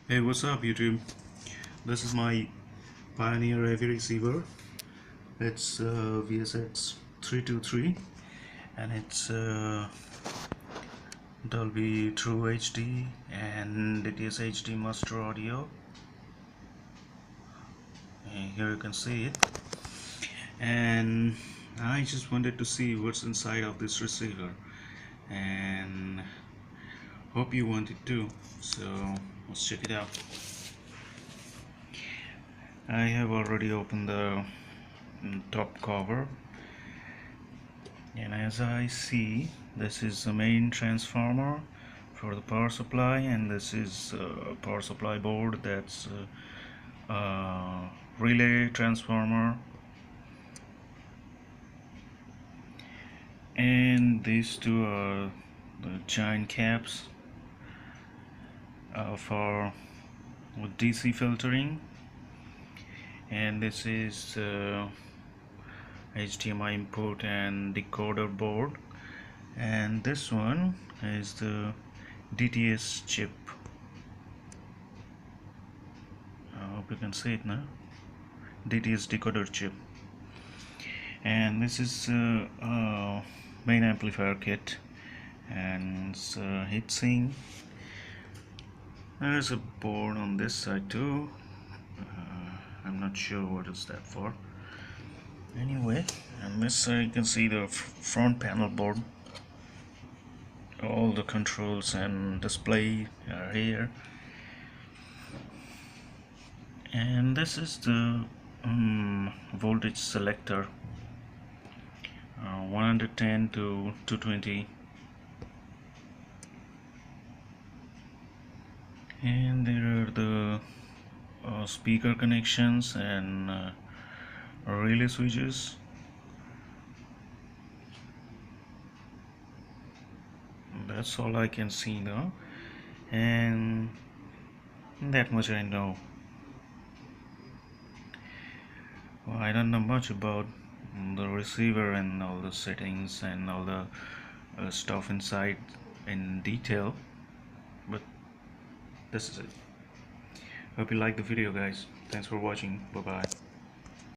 Hey, what's up YouTube? This is my Pioneer AV receiver. It's vsx323 and it's Dolby True HD and it is HD master audio. And here you can see it, and I just wanted to see what's inside of this receiver and hope you want it too, so let's check it out. I have already opened the top cover, and as I see, this is the main transformer for the power supply, and this is a power supply board. That's a relay transformer, and these two are the giant caps for DC filtering, and this is Hdmi input and decoder board, and this one is the DTS chip. I hope you can see it now. DTS decoder chip, and this is main amplifier kit, and it's heatsink. There's a board on this side too. I'm not sure what is that for. Anyway, on this side you can see the front panel board. All the controls and display are here, and this is the voltage selector, 110 to 220, and there are the speaker connections and relay switches. That's all I can see now, and that much I know. Well, I don't know much about the receiver and all the settings and all the stuff inside in detail, but this is it. Hope you like the video, guys. Thanks for watching. Bye bye.